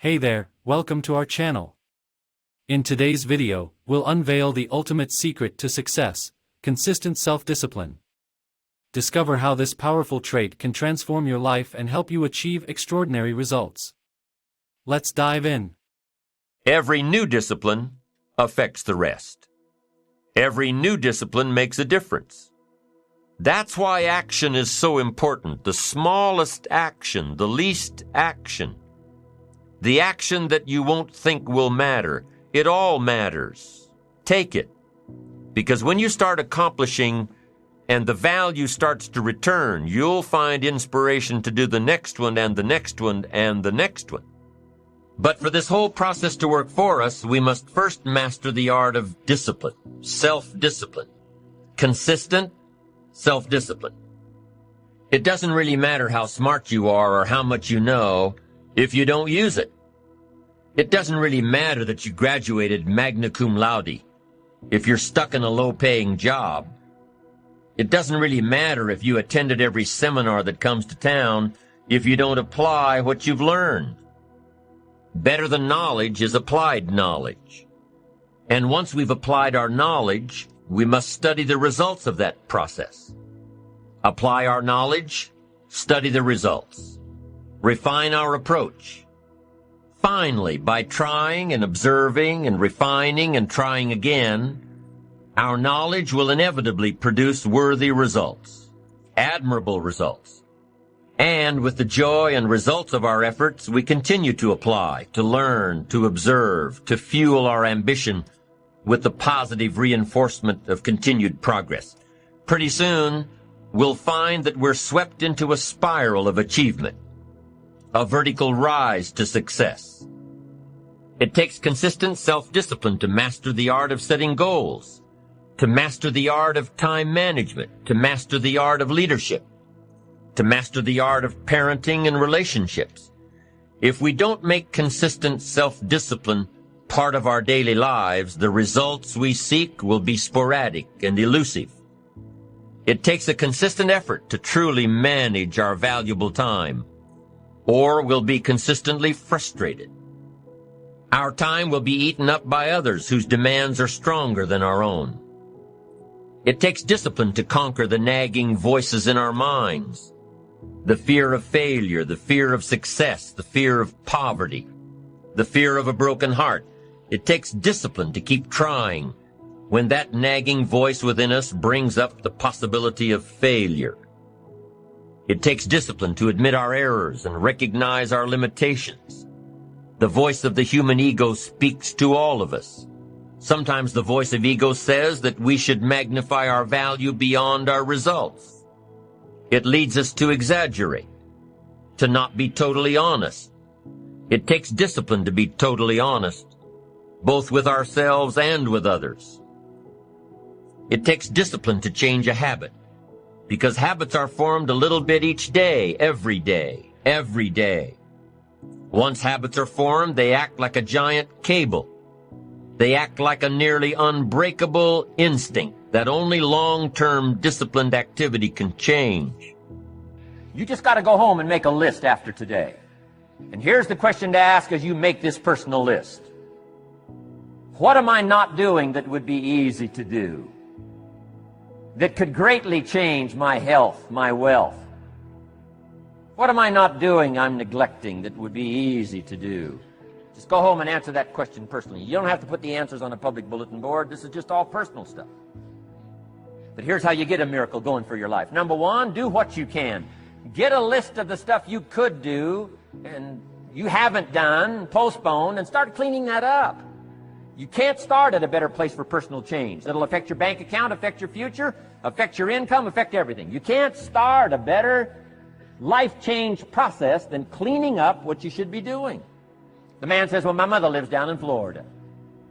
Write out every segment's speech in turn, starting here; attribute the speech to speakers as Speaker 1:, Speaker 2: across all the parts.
Speaker 1: Hey there, welcome to our channel. In today's video, we'll unveil the ultimate secret to success: consistent self-discipline. Discover how this powerful trait can transform your life and help you achieve extraordinary results. Let's dive in.
Speaker 2: Every new discipline affects the rest. Every new discipline makes a difference. That's why action is so important. The smallest action, the least action. The action that you won't think will matter. It all matters. Take it. Because when you start accomplishing and the value starts to return, you'll find inspiration to do the next one and the next one and the next one. But for this whole process to work for us, we must first master the art of discipline, self-discipline, consistent self-discipline. It doesn't really matter how smart you are or how much you know if you don't use it. It doesn't really matter that you graduated magna cum laude if you're stuck in a low-paying job. It doesn't really matter if you attended every seminar that comes to town if you don't apply what you've learned. Better than knowledge is applied knowledge. And once we've applied our knowledge, we must study the results of that process. Apply our knowledge, study the results. Refine our approach. Finally, by trying and observing and refining and trying again, our knowledge will inevitably produce worthy results, admirable results. And with the joy and results of our efforts, we continue to apply, to learn, to observe, to fuel our ambition with the positive reinforcement of continued progress. Pretty soon, we'll find that we're swept into a spiral of achievement, a vertical rise to success. It takes consistent self-discipline to master the art of setting goals, to master the art of time management, to master the art of leadership, to master the art of parenting and relationships. If we don't make consistent self-discipline part of our daily lives, the results we seek will be sporadic and elusive. It takes a consistent effort to truly manage our valuable time, or we'll be consistently frustrated. Our time will be eaten up by others whose demands are stronger than our own. It takes discipline to conquer the nagging voices in our minds. The fear of failure, the fear of success, the fear of poverty, the fear of a broken heart. It takes discipline to keep trying when that nagging voice within us brings up the possibility of failure. It takes discipline to admit our errors and recognize our limitations. The voice of the human ego speaks to all of us. Sometimes the voice of ego says that we should magnify our value beyond our results. It leads us to exaggerate, to not be totally honest. It takes discipline to be totally honest, both with ourselves and with others. It takes discipline to change a habit, because habits are formed a little bit each day, every day, every day. Once habits are formed, they act like a giant cable. They act like a nearly unbreakable instinct that only long-term disciplined activity can change.
Speaker 3: You just got to go home and make a list after today. And here's the question to ask as you make this personal list. What am I not doing that would be easy to do? That could greatly change my health, my wealth? What am I not doing I'm neglecting that would be easy to do? Just go home and answer that question personally. You don't have to put the answers on a public bulletin board. This is just all personal stuff. But here's how you get a miracle going for your life. Number one, do what you can. Get a list of the stuff you could do and you haven't done, postponed, and start cleaning that up. You can't start at a better place for personal change. That'll affect your bank account, affect your future, affect your income, affect everything. You can't start a better life change process than cleaning up what you should be doing. The man says, well, my mother lives down in Florida.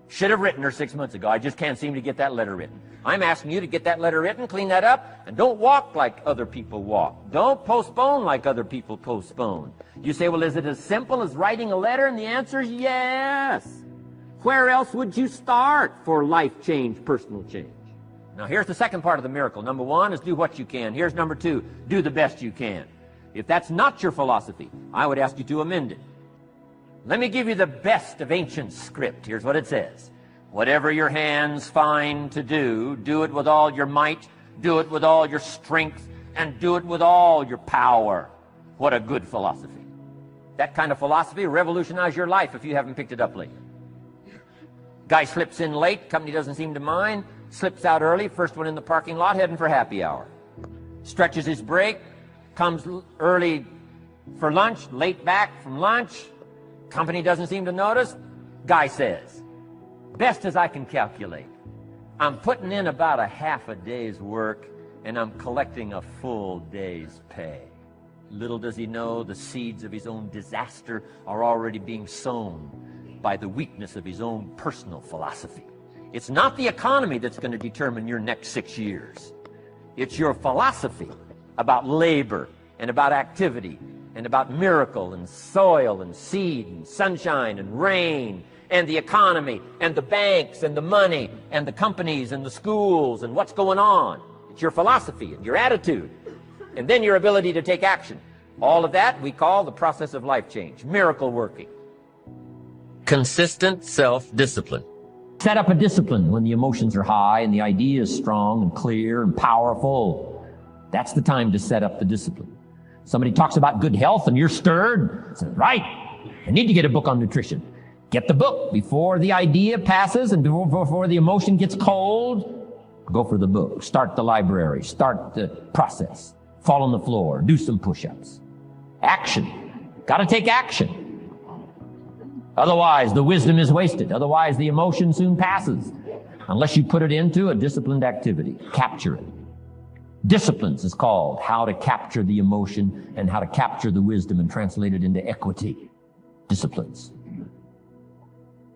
Speaker 3: Should have written her 6 months ago. I just can't seem to get that letter written. I'm asking you to get that letter written, clean that up, and don't walk like other people walk. Don't postpone like other people postpone. You say, well, is it as simple as writing a letter? And the answer is yes. Where else would you start for life change, personal change? Now, here's the second part of the miracle. Number one is do what you can. Here's number two, do the best you can. If that's not your philosophy, I would ask you to amend it. Let me give you the best of ancient script. Here's what it says. Whatever your hands find to do, do it with all your might, do it with all your strength, and do it with all your power. What a good philosophy. That kind of philosophy will revolutionize your life if you haven't picked it up lately. Guy slips in late, company doesn't seem to mind, slips out early, first one in the parking lot, heading for happy hour. Stretches his break, comes early for lunch, late back from lunch, company doesn't seem to notice. Guy says, best as I can calculate, I'm putting in about a half a day's work and I'm collecting a full day's pay. Little does he know the seeds of his own disaster are already being sown by the weakness of his own personal philosophy. It's not the economy that's going to determine your next 6 years. It's your philosophy about labor and about activity and about miracle and soil and seed and sunshine and rain and the economy and the banks and the money and the companies and the schools and what's going on. It's your philosophy and your attitude. And then your ability to take action. All of that we call the process of life change, miracle working.
Speaker 2: Consistent self-discipline.
Speaker 3: Set up a discipline when the emotions are high and the idea is strong and clear and powerful. That's the time to set up the discipline. Somebody talks about good health and you're stirred. Say, right, I need to get a book on nutrition. Get the book before the idea passes and before the emotion gets cold. Go for the book. Start the library. Start the process. Fall on the floor. Do some push-ups. Action. Got to take action. Otherwise, the wisdom is wasted. Otherwise, the emotion soon passes. Unless you put it into a disciplined activity. Capture it. Disciplines is called how to capture the emotion and how to capture the wisdom and translate it into equity. Disciplines.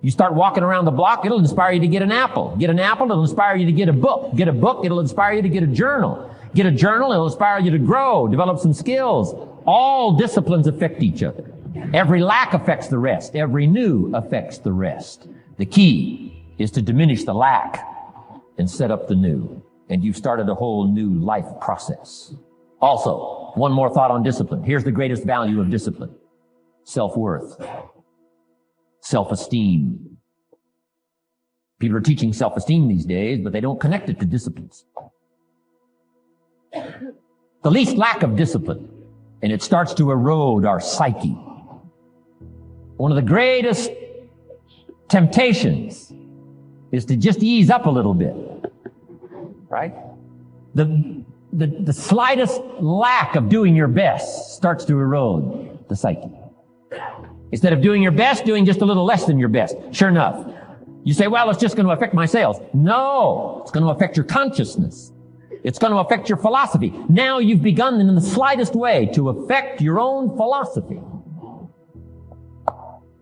Speaker 3: You start walking around the block, it'll inspire you to get an apple. Get an apple, it'll inspire you to get a book. Get a book, it'll inspire you to get a journal. Get a journal, it'll inspire you to grow, develop some skills. All disciplines affect each other. Every lack affects the rest. Every new affects the rest. The key is to diminish the lack and set up the new. And you've started a whole new life process. Also, one more thought on discipline. Here's the greatest value of discipline. Self-worth. Self-esteem. People are teaching self-esteem these days, but they don't connect it to disciplines. The least lack of discipline, and it starts to erode our psyche. One of the greatest temptations is to just ease up a little bit, right? The slightest lack of doing your best starts to erode the psyche. Instead of doing your best, doing just a little less than your best. Sure enough. You say, well, it's just going to affect my sales. No, it's going to affect your consciousness. It's going to affect your philosophy. Now you've begun in the slightest way to affect your own philosophy.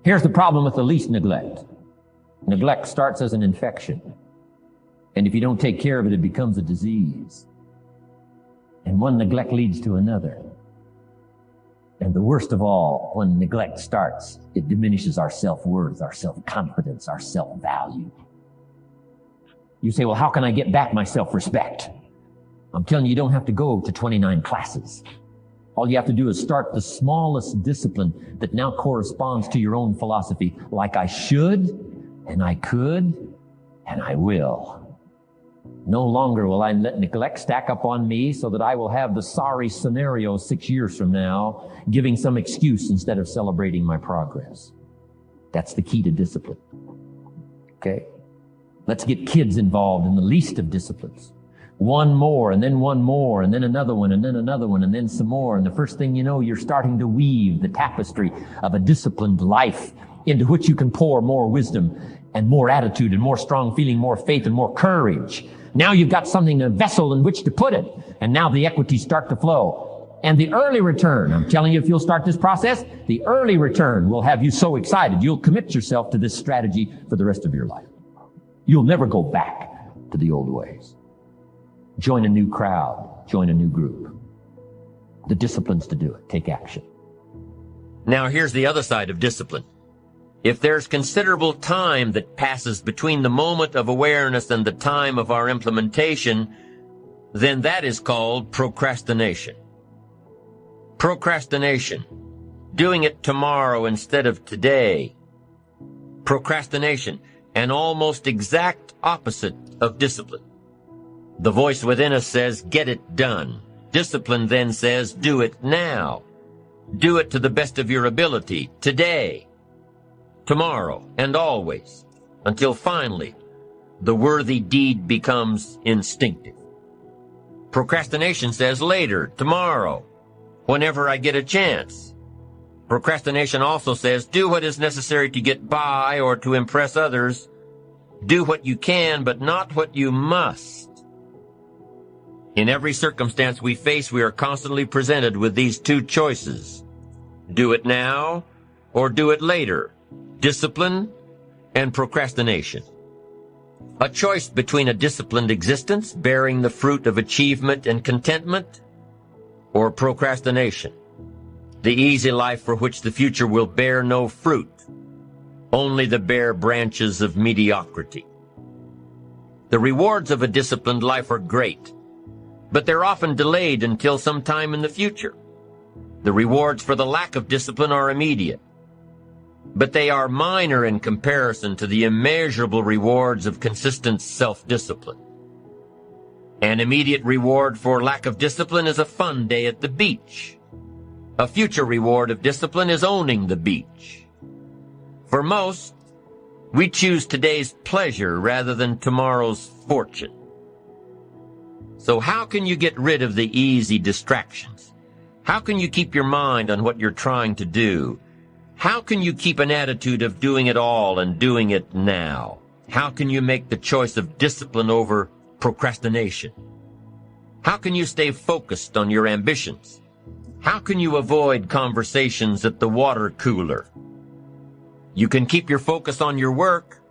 Speaker 3: Here's the problem with the least neglect. Neglect starts as an infection. And if you don't take care of it, it becomes a disease. And one neglect leads to another. And the worst of all, when neglect starts, it diminishes our self-worth, our self-confidence, our self-value. You say, well, how can I get back my self-respect? I'm telling you, you don't have to go to 29 classes. All you have to do is start the smallest discipline that now corresponds to your own philosophy, like I should, and I could, and I will. No longer will I let neglect stack up on me so that I will have the sorry scenario 6 years from now, giving some excuse instead of celebrating my progress. That's the key to discipline. Okay? Let's get kids involved in the least of disciplines. One more, and then one more, and then another one, and then another one, and then some more. And the first thing you know, you're starting to weave the tapestry of a disciplined life into which you can pour more wisdom and more attitude and more strong feeling, more faith and more courage. Now you've got something, a vessel in which to put it. And now the equities start to flow. And the early return, I'm telling you, if you'll start this process, the early return will have you so excited, you'll commit yourself to this strategy for the rest of your life. You'll never go back to the old ways. Join a new crowd. Join a new group. The disciplines to do it. Take action.
Speaker 2: Now here's the other side of discipline. If there's considerable time that passes between the moment of awareness and the time of our implementation, then that is called procrastination. Procrastination doing it tomorrow instead of today. Procrastination, an almost exact opposite of discipline. The voice within us says, get it done. Discipline then says, do it now. Do it to the best of your ability, today, tomorrow, and always, until finally, the worthy deed becomes instinctive. Procrastination says later, tomorrow, whenever I get a chance. Procrastination also says, do what is necessary to get by or to impress others. Do what you can, but not what you must. In every circumstance we face, we are constantly presented with these two choices. Do it now or do it later. Discipline and procrastination. A choice between a disciplined existence, bearing the fruit of achievement and contentment, or procrastination, the easy life for which the future will bear no fruit, only the bare branches of mediocrity. The rewards of a disciplined life are great, but they're often delayed until some time in the future. The rewards for the lack of discipline are immediate, but they are minor in comparison to the immeasurable rewards of consistent self-discipline. An immediate reward for lack of discipline is a fun day at the beach. A future reward of discipline is owning the beach. For most, we choose today's pleasure rather than tomorrow's fortune. So how can you get rid of the easy distractions? How can you keep your mind on what you're trying to do? How can you keep an attitude of doing it all and doing it now? How can you make the choice of discipline over procrastination? How can you stay focused on your ambitions? How can you avoid conversations at the water cooler? You can keep your focus on your work.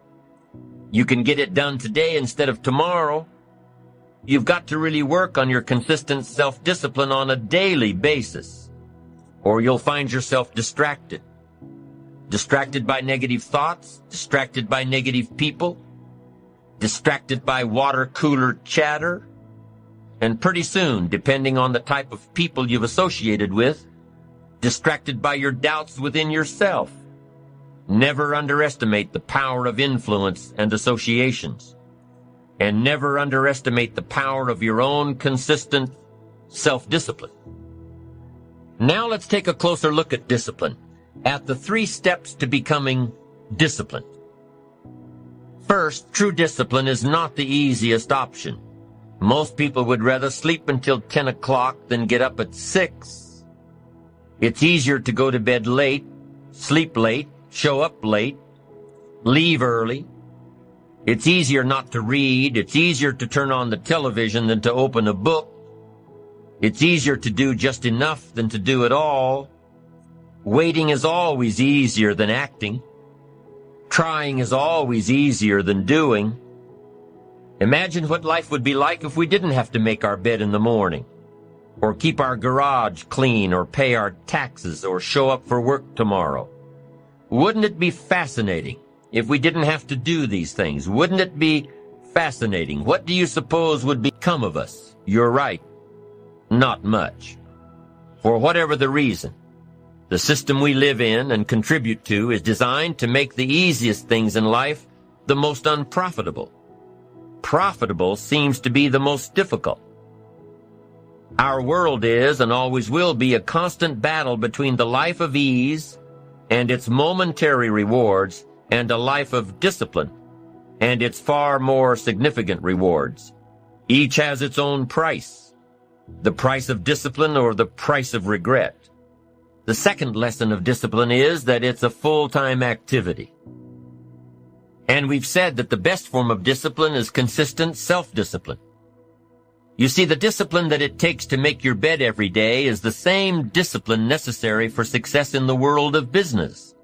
Speaker 2: You can get it done today instead of tomorrow. You've got to really work on your consistent self-discipline on a daily basis, or you'll find yourself distracted. Distracted by negative thoughts, distracted by negative people, distracted by water cooler chatter, and pretty soon, depending on the type of people you've associated with, distracted by your doubts within yourself. Never underestimate the power of influence and associations, and never underestimate the power of your own consistent self-discipline. Now let's take a closer look at discipline, at the 3 steps to becoming disciplined. First, true discipline is not the easiest option. Most people would rather sleep until 10 o'clock than get up at 6. It's easier to go to bed late, sleep late, show up late, leave early. It's easier not to read. It's easier to turn on the television than to open a book. It's easier to do just enough than to do it all. Waiting is always easier than acting. Trying is always easier than doing. Imagine what life would be like if we didn't have to make our bed in the morning, or keep our garage clean, or pay our taxes, or show up for work tomorrow. Wouldn't it be fascinating if we didn't have to do these things? Wouldn't it be fascinating? What do you suppose would become of us? You're right. Not much. For whatever the reason, the system we live in and contribute to is designed to make the easiest things in life the most unprofitable. Profitable seems to be the most difficult. Our world is and always will be a constant battle between the life of ease and its momentary rewards and a life of discipline and its far more significant rewards. Each has its own price, the price of discipline or the price of regret. The second lesson of discipline is that it's a full-time activity. And we've said that the best form of discipline is consistent self-discipline. You see, the discipline that it takes to make your bed every day is the same discipline necessary for success in the world of business.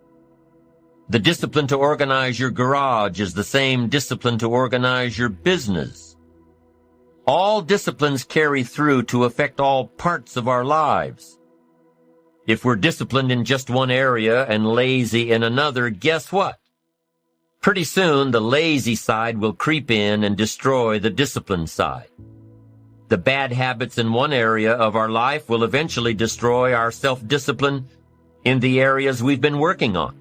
Speaker 2: The discipline to organize your garage is the same discipline to organize your business. All disciplines carry through to affect all parts of our lives. If we're disciplined in just one area and lazy in another, guess what? Pretty soon, the lazy side will creep in and destroy the disciplined side. The bad habits in one area of our life will eventually destroy our self-discipline in the areas we've been working on.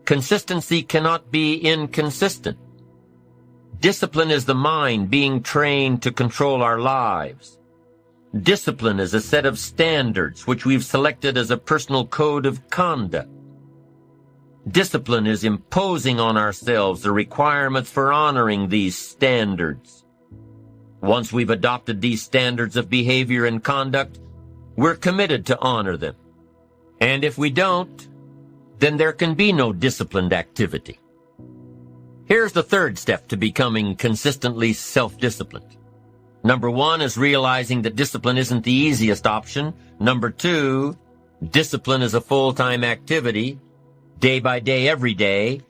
Speaker 2: Consistency cannot be inconsistent. Discipline is the mind being trained to control our lives. Discipline is a set of standards which we've selected as a personal code of conduct. Discipline is imposing on ourselves the requirements for honoring these standards. Once we've adopted these standards of behavior and conduct, we're committed to honor them. And if we don't, then there can be no disciplined activity. Here's the third step to becoming consistently self-disciplined. Number 1 is realizing that discipline isn't the easiest option. Number 2, discipline is a full-time activity, day by day, every day.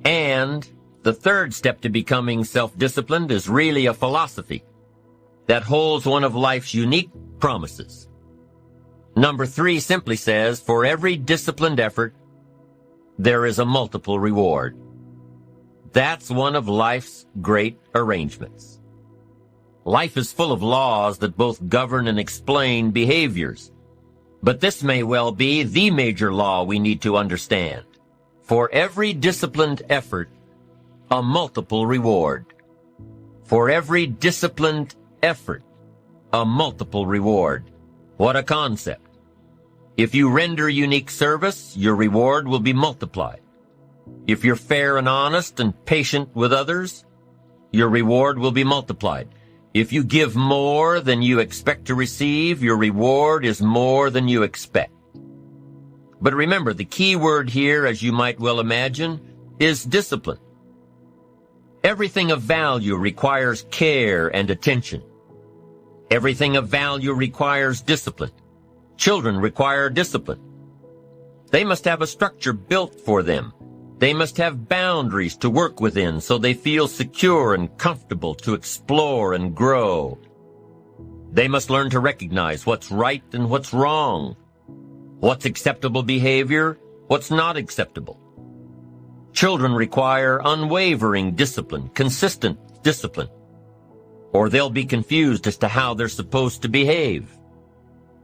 Speaker 2: And the third step to becoming self-disciplined is really a philosophy that holds one of life's unique promises. Number 3 simply says, for every disciplined effort, there is a multiple reward. That's one of life's great arrangements. Life is full of laws that both govern and explain behaviors. But this may well be the major law we need to understand. For every disciplined effort, a multiple reward. For every disciplined effort, a multiple reward. What a concept. If you render unique service, your reward will be multiplied. If you're fair and honest and patient with others, your reward will be multiplied. If you give more than you expect to receive, your reward is more than you expect. But remember, the key word here, as you might well imagine, is discipline. Everything of value requires care and attention. Everything of value requires discipline. Children require discipline. They must have a structure built for them. They must have boundaries to work within so they feel secure and comfortable to explore and grow. They must learn to recognize what's right and what's wrong, what's acceptable behavior, what's not acceptable. Children require unwavering discipline, consistent discipline, or they'll be confused as to how they're supposed to behave.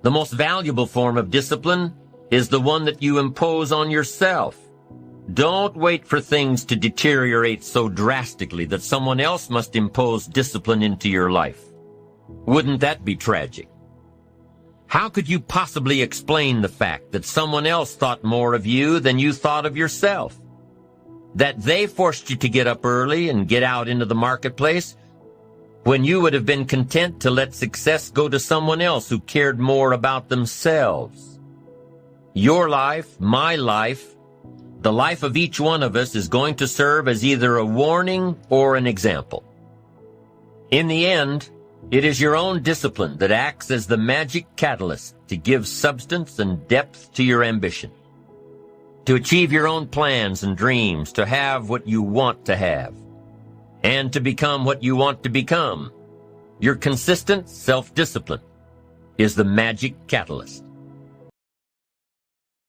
Speaker 2: The most valuable form of discipline is the one that you impose on yourself. Don't wait for things to deteriorate so drastically that someone else must impose discipline into your life. Wouldn't that be tragic? How could you possibly explain the fact that someone else thought more of you than you thought of yourself? That they forced you to get up early and get out into the marketplace when you would have been content to let success go to someone else who cared more about themselves. Your life, my life, the life of each one of us is going to serve as either a warning or an example. In the end, it is your own discipline that acts as the magic catalyst to give substance and depth to your ambition, to achieve your own plans and dreams, to have what you want to have, and to become what you want to become. Your consistent self-discipline is the magic catalyst.